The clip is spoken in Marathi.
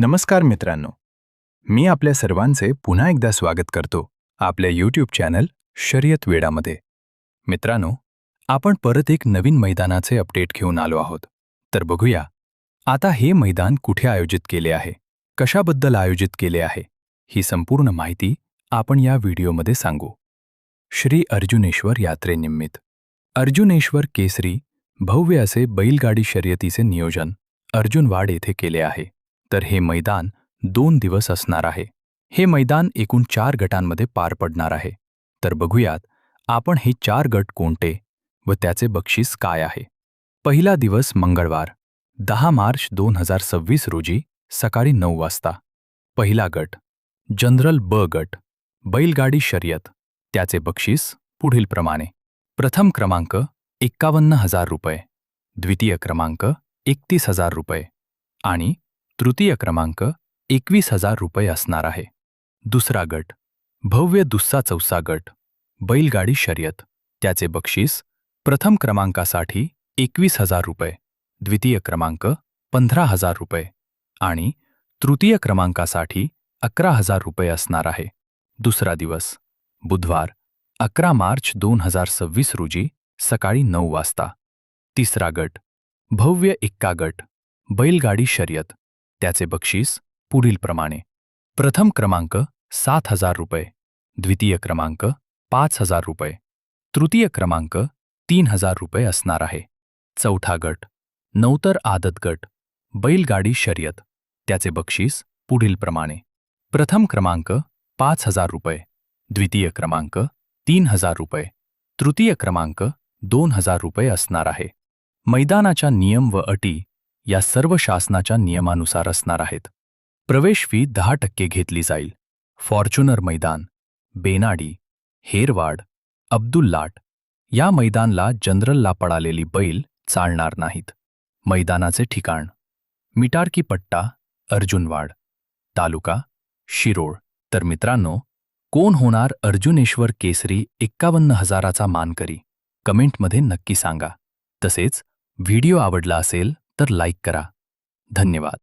नमस्कार मित्रांनो, मी आपल्या सर्वांचे पुन्हा एकदा स्वागत करतो आपल्या यूट्यूब चॅनल शर्यत वेडामध्ये. मित्रांनो, आपण परत एक नवीन मैदानाचे अपडेट घेऊन आलो आहोत. तर बघूया आता हे मैदान कुठे आयोजित केले आहे, कशाबद्दल आयोजित केले आहे, ही संपूर्ण माहिती आपण या व्हिडिओमध्ये सांगू. श्री अर्जुनेश्वर यात्रेनिमित्त अर्जुनेश्वर केसरी भव्य असे बैलगाडी शर्यतीचे नियोजन अर्जुनवाड येथे केले आहे. तर हे मैदान 2 दिवस असणार आहे. हे मैदान एकूण 4 गटांमध्ये पार पडणार आहे. तर बघूयात आपण हे 4 गट कोणते व त्याचे बक्षीस काय आहे. पहिला दिवस मंगळवार 10 मार्च 2026 रोजी सकाळी 9 वाजता. पहिला गट जनरल ब गट बैलगाडी शर्यत. त्याचे बक्षीस पुढीलप्रमाणे: प्रथम क्रमांक 51,000 रुपये, द्वितीय क्रमांक 31,000 रुपये आणि तृतीय क्रमांक 21,000 रुपये असणार आहे. दुसरा गट भव्य दुस्सा चौसा गट बैलगाडी शर्यत. त्याचे बक्षीस प्रथम क्रमांकासाठी 21,000 रुपये, द्वितीय क्रमांक 15,000 रुपये आणि तृतीय क्रमांकासाठी 11,000 रुपये असणार आहे. दुसरा दिवस बुधवार 11 मार्च 2026 रोजी सकाळी 9 वाजता. तिसरा गट भव्य एक्का गट बैलगाडी शर्यत. त्याचे बक्षीस पुढीलप्रमाणे: प्रथम क्रमांक 7,000 रुपये, द्वितीय क्रमांक 5,000 रुपये, तृतीय क्रमांक 3,000 रुपये असणार आहे. चौथा गट नौतर आदत गट बैलगाडी शर्यत. त्याचे बक्षीस पुढीलप्रमाणे: प्रथम क्रमांक 5,000 रुपये, द्वितीय क्रमांक 3,000 रुपये, तृतीय क्रमांक 2,000 रुपये असणार आहे. मैदानाच्या नियम व अटी या सर्व शासनाच्या नियमानुसार असणार आहेत. प्रवेश फी 10% घेतली जाईल. फॉर्च्युनर मैदान, बेनाडी, हेरवाड, अब्दुल्लाट या मैदानला जनरलला पळालेली बैल चालणार नाहीत. मैदानाचे ठिकाण मिटारकी पट्टा अर्जुनवाड, तालुका शिरोळ. तर मित्रांनो, कोण होणार अर्जुनेश्वर केसरी 51,000चा मानकरी? कमेंटमध्ये नक्की सांगा. तसेच व्हिडिओ आवडला असेल तर लाईक करा. धन्यवाद.